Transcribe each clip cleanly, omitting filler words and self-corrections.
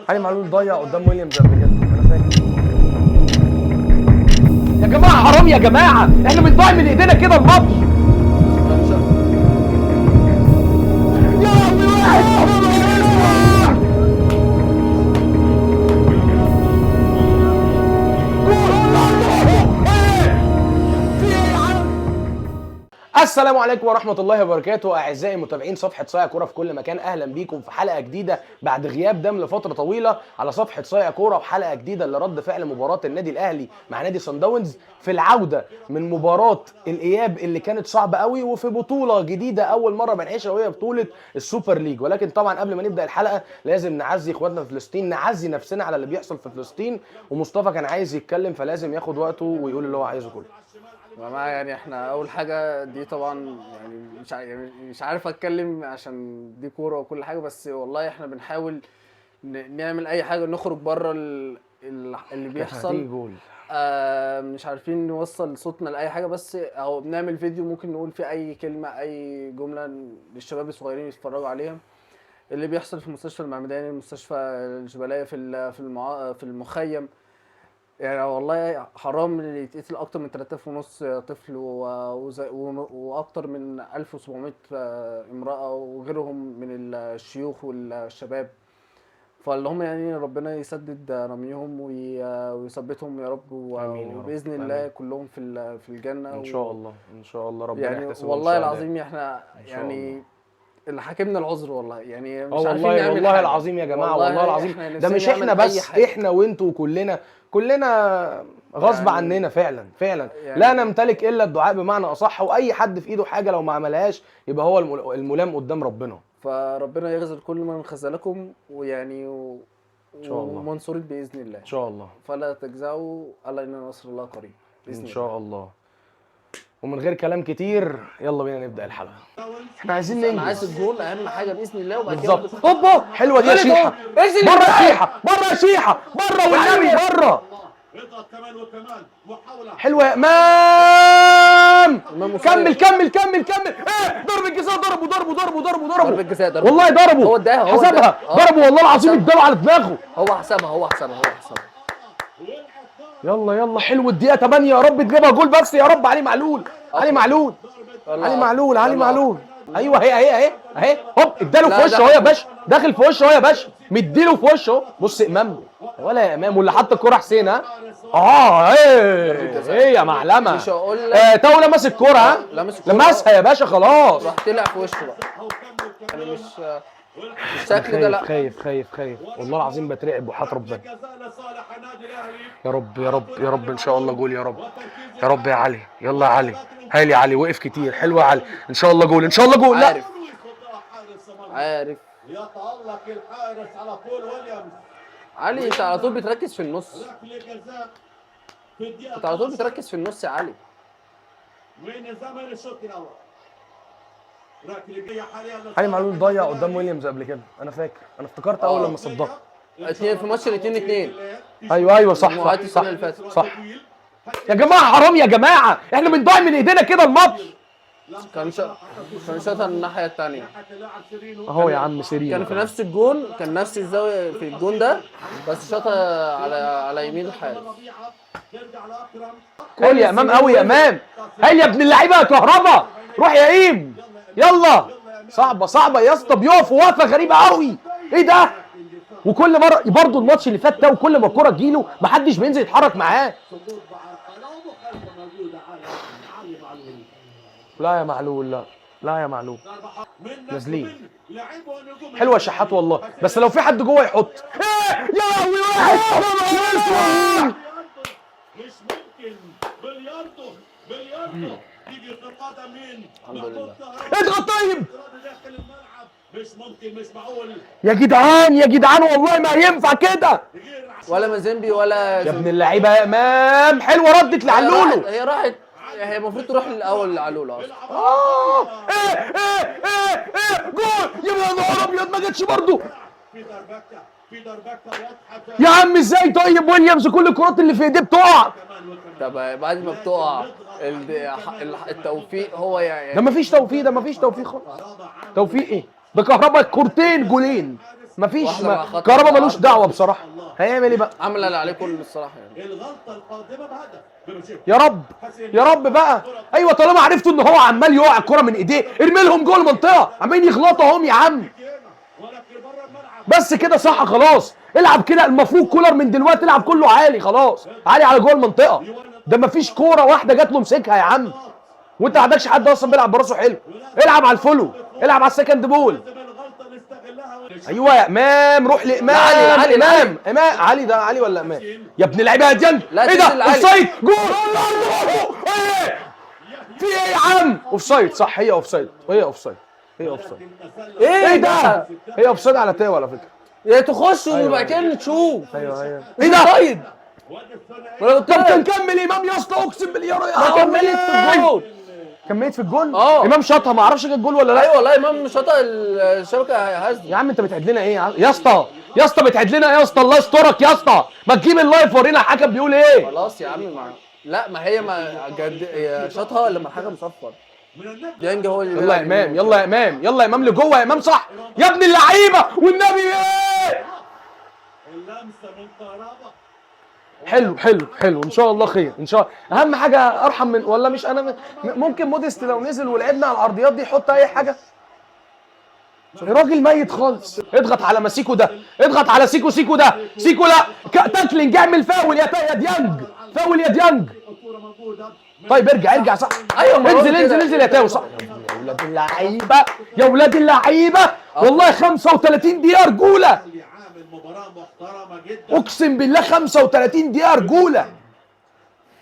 علي معلول ضيع قدام ويليامز قبل كده، انا فاكر. يا جماعه حرام يا جماعه، احنا بنضيع من ايدينا كده الماتش. السلام عليكم ورحمة الله وبركاته، أعزائي متابعين صفحة صايع كورة في كل مكان. أهلا بيكم في حلقة جديدة بعد غياب دام لفترة طويلة على صفحة صايع كورة، وحلقة جديدة لرد فعل مباراة النادي الأهلي مع نادي صن داونز في العودة من مباراة الإياب اللي كانت صعبة قوي، وفي بطولة جديدة أول مرة بنعيشها وهي بطولة السوبر ليج. ولكن طبعا قبل ما نبدأ الحلقة لازم نعزي إخواتنا في فلسطين، نعزي نفسنا على اللي بيحصل في فلسطين. ومصطفى كان عايز يتكلم فلازم ياخد وقته ويقول اللي هو عايزه كله. يعني احنا اول حاجه دي طبعا مش عارف اتكلم عشان دي كوره وكل حاجه، بس والله احنا بنحاول نعمل اي حاجه نخرج بره اللي بيحصل. مش عارفين نوصل صوتنا لاي حاجه، بس او بنعمل فيديو ممكن نقول فيه اي كلمه اي جمله للشباب الصغيرين يتفرجوا عليها. اللي بيحصل في مستشفى المعمداني، المستشفى الجبليه، في المخيم، يعني والله حرام ان يتقتل اكتر من 3,500 طفل واكتر من 1700 امرأة وغيرهم من الشيوخ والشباب. فاللي هم يعني ربنا يسدد رميهم ويثبتهم يا رب، وباذن الله كلهم في الجنة ان شاء الله. ان شاء الله ربنا يحتسبهم. والله العظيم احنا يعني اللي حاكمنا العذر، والله يعني مش عارفين والله نعمل والله حاجة. العظيم يا جماعه، والله العظيم ده مش احنا بس، احنا احنا وانتوا كلنا غصب عننا فعلا يعني لا نمتلك الا الدعاء بمعنى اصح، واي حد في ايده حاجه لو ما عملهاش يبقى هو الملام قدام ربنا. فربنا يغفر كل من خذلكم، ويعني ان شاء الله ومنصورين باذن الله ان شاء الله. فلا تجزعوا، الا ان نصر الله قريب باذن الله ان شاء الله. ومن غير كلام كتير يلا بينا نبدا الحلقه. احنا عايزين ننجز. انا عايز الجول اهم حاجه باذن الله، وبعد كده بالظبط. هوبا حلوه دي يا شيحه، بره يا شيحه، بره يا شيحه، بره والنبي بره. اضغط كمان وكمان محاولة حلوة يا امام. كمل كمل كمل كمل. ايه ضرب الجزاء، ضربه ضرب الجزاء والله ضربه، هو اداها حسبها، ضربه والله العظيم، اداله على دماغه. هو حسبها يلا حلو. الدقيقة 8 يا رب تجيبها جول بس يا رب. علي معلول ايوه اهي هوب اداله في وشه اهو يا باشا، داخل في وشه اهو يا باشا، مديله في وشه اهو. بص امام ولا يا امام، واللي حط الكوره حسين. ايه يا معلمه، تاوله ماسك الكوره. ها لمسها يا باشا خلاص، راح طلع في وشه بقى. انا مش الشكل ده، لا خايف والله العظيم بترعب وحات ربنا. يا رب ان شاء الله جول يا رب يا علي. يلا يا علي، هالي علي وقف كتير. حلوه يا علي، ان شاء الله جول لا عارف يتألق الحارس على طول ويليامز. علي انت على طول بتركز في النص، يا علي. وين زمن الشوط الاول؟ علي معلول ضيع قدام ويليامز قبل كده، انا فاكر، انا افتكرت اول لما صدقت في ماتش 2-2. ايوه صح يا جماعه حرام يا جماعه، احنا بنضيع من ايدينا كده الماتش. كان شاطها الناحيه الثانيه اهو يا عم سيرين، كان في نفس الجون، كان نفس الزاويه في الجون ده، بس شاطها على يمين الحارس. قول يا امام قوي يا امام، هاي يا ابن اللعيبه يا كهربا، روح يا ايم يلا. صعبه يا اسطى، بيقفوا وقفه غريبه قوي. ايه ده؟ وكل مره برضه الماتش اللي فات ده، وكل ما الكوره تجيله محدش بينزل يتحرك معاه. لا يا معلول نازلين. حلوه شحات والله، بس لو في حد جوه يحط. يا لهوي واحد مش ممكن. بلياردو تيجي في قدم مين؟ الحمد لله. اضغط طيب. مش ممكن، مش معقول يا جدعان والله ما ينفع كده. ولا مازيمبي ولا يا ابن اللعيبه يا امام. حلوه ردت لعلولو. هي راحت، هي المفروض تروح الاول لعلولو اصلا. جول يا نهار ابيض، ما جاتش برضه. في دربكه يا عم ازاي طيب؟ ويليامز كل الكرات اللي في ايديه بتقع. طب بعد ما بتقع التوفيق هو يعني ده مفيش توفيق، خالص. توفيق ايه؟ ده كهربا كورتين جولين مفيش واحدة مع خط كهربا ملوش العرض. دعوه بصراحه. هيعمل ايه بقى؟ عمل اللي عليه كله الصراحه يعني. الغلطه القادمه بهدف بمشيكو. يا رب يا رب بقى. ايوه طالما عرفتوا ان هو عمال يقع الكره من ايديه ارمي لهم جوه المنطقه، عمالين يغلطوا اهم يا عم. ولكن بره الملعب بس كده صح خلاص. العب كده، المفروض كولر من دلوقتي العب كله عالي خلاص، عالي على جوه المنطقه. ده مفيش كوره واحده جات له مسكها يا عم، وانت ما عندكش حد اصلا بيلعب براسه حلو. العب على الفولو، العب على السكند بول. لازم الغلطه نستغلها ايوه يا امام، روح لامام. علي، امام علي ده علي ولا امام؟ يا ابن اللعيبه يا ديانج. لا، ايه ده؟ تنزل علي. اوفسايد جول. ايه في ايه يا عم؟ اوفسايد صح، هي اوفسايد، هي اوفسايد، هي اوفسايد. ايه ده؟ هي اوفسايد على تاو على فكره. يا تخشوا وبعد كده نشوف. ايوه ايه ايه ده؟ طيب ولا قلت طب لك كان كمل امام يا اسطى، اقسم بالله ما كملت في الجول. كملت في الجول. اه. امام شاطها، ما اعرفش جت الجول ولا لا. ايوه والله امام شاطئ الشبكه هزم. يا عم انت بتعد لنا ايه يا اسطى؟ يا اسطى بتعد لنا يا اسطى، الله يسترك يا اسطى. ما تجيب اللايف ورينا الحكم بيقول ايه. خلاص يا عم لا ما هي ما جد هي شاطها لما الحكم صفر. ديانج هو اللي يلا يا بيلعب امام، يلا يا امام، يلا يا امام لجوه يا امام صح يا ابن اللعيبه والنبي. ايه اللمسه من كهربا. حلو حلو حلو، ان شاء الله خير ان شاء الله. اهم حاجه ارحم من ولا مش انا ممكن موديست لو نزل ولعبنا على العرضيات دي يحط اي حاجه. الراجل ميت خالص. اضغط على مسيكو ده، اضغط على سيكو ده. سيكو لا تاكلينج، اعمل فاول يا ديانج، فاول يا ديانج. الكوره موجوده. طيب ارجع صح. ايوه ما هو انزل كده. انزل انزل يا تاو صح. يا ولاد اللعيبه يا ولاد اللعيبه، والله 35 دقيقه رجوله. اللي عامل مباراه محترمه جدا. اقسم بالله 35 دقيقه رجوله.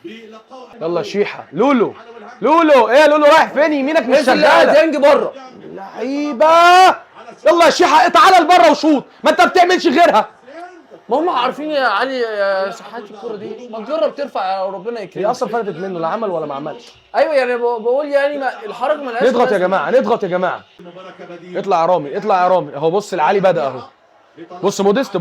بيلقوا يلا شيحه لولو. ايه يا لولو رايح فين؟ يمينك مش انزل شغاله. ديانج بره. لعيبه. يلا يا شيحه تعالى لبره وشوط، ما انت بتعملش غيرها. ما هم عارفين يا علي يا شحات الكوره دي ما تجرب ترفع ربنا هي يكرمك. اصلا فلتت منه، لا عمل ولا ما عملش. ايوه يعني بقول يعني ما الحركه مالهاش نضغط يا لازمة. جماعه، نضغط يا جماعه. المباراه كبديل. اطلع يا رامي، اطلع يا رامي اهو. بص العلي بدا اهو. بص موديست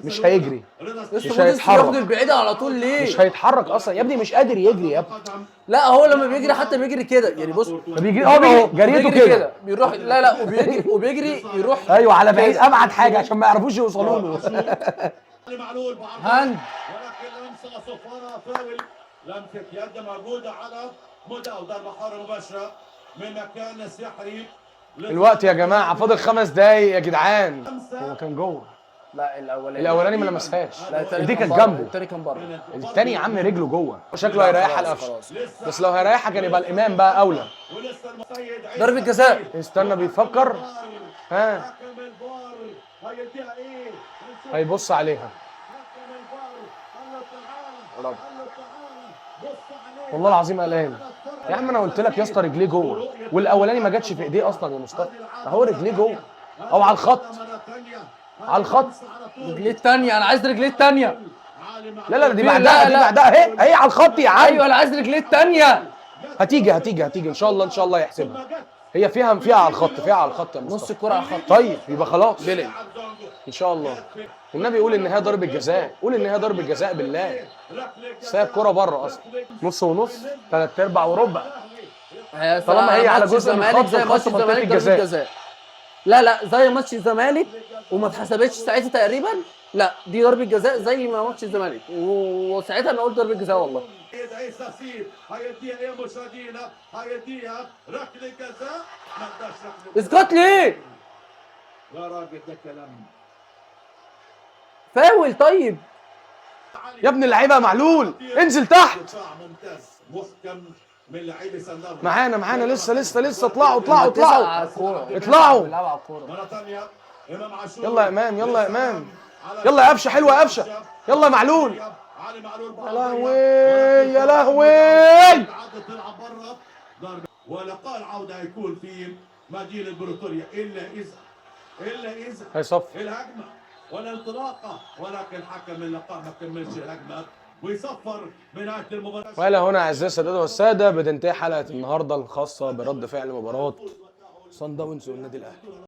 مش هيجري، لسه مش موديست هيتحرك. ياخد البعيده على طول ليه؟ مش هيتحرك اصلا يا ابني، مش قادر يجري يا ابني. لا هو لما بيجري حتى بيجري كده يعني بص ما بيجري اهو، جريته بيجري كده. بيروح لا وبيجري يروح ايوه على بعيد، ابعد حاجه عشان ما يعرفوش يوصلوا له. علي معلول بعرض. هاند. ولكن لمسه صفاره فاول. لمسه يد موجوده على مدى او ضربه حره مباشره من مكان السحري. الوقت يا جماعه فاضل 5 دقايق يا جدعان. هو كان جوه. لا الاولاني ما لمسهاش، لا التاني دي كان كانت بره. جنبه. التاني كان بره. التاني يا عم رجله جوه، شكله هيريحها القفشه. خلاص. بس لو هيريحها كان يبقى الامام بقى اولى. ولسه المسيد عيسى. ضربة جزاء. استنى بيفكر. ها حكم الفار هيديها ايه؟ هيبص عليها. حكم الفار قال له تعال. رب. قال له تعال. بص عليه. والله العظيم قلقان يا عم. انا قلت لك يا اسطى رجليه جوه، والاولاني ما جاتش في ايديه اصلا يا مصطفى، اهو رجليه جوه او على الخط. مرة ثانية. على الخط. رجليه التانية انا عايز رجليه التانية. لا دي لا، بعدها، دي لا. بعدها اهي على الخط يا عم. ايوه انا عايز رجليه التانية. هتيجي ان شاء الله يحسبها. هي فيها على الخط، فيها على الخط يا نص مصطفى. الكرة على الخط. طيب يبقى خلاص بيلي. ان شاء الله. والنبي يقول ان هي ضربة جزاء، قول ان هي ضربة جزاء بالله. بس هي الكرة بره اصلا، نص ونص، 3/4 وربع. طالما هي على جزء من الزمالك خط زي ماتش الخط منطقة الزمالك ضربة الجزاء. جزاء. لا زي ماتش الزمالك وما اتحسبتش ساعتها تقريبا. لا دي ضربة جزاء زي ما ماتش الزمالك وساعتها انا قلت ضربة جزاء والله. عيسى سيد هيديها ايه مشاهدينا؟ هيديها ركله جزاء. ما اداش ركله. اسكت ليه؟ يا راجل ده كلام. فاول طيب. يا ابن اللعيبه يا معلول انزل تحت. دفاع ممتاز محكم من لعيبه سان داونز. معانا لسه اطلعوا على اطلعوا. الكورة. اطلعوا. بيلعبوا على الكورة. مرة ثانية امام عاشور. يلا يا امام، يلا يا امام، يلا يا قفشه، حلوه يا قفشه، يلا يا معلول. علي معلول. يا لهوي يا لهوي. العودة تلعب بره ضربة. ولقاء العودة هيكون في مدينة بريطانيا إلا إذا هيصفر. الهجمة والانطلاقة، ولكن حكم اللقاء ما كملش الهجمة ويصفر بنهاية المباراة. وإلى هنا أعزائي السادة والسادة بتنتهي حلقة النهارده الخاصة برد فعل مباراة صن داونز والنادي الأهلي.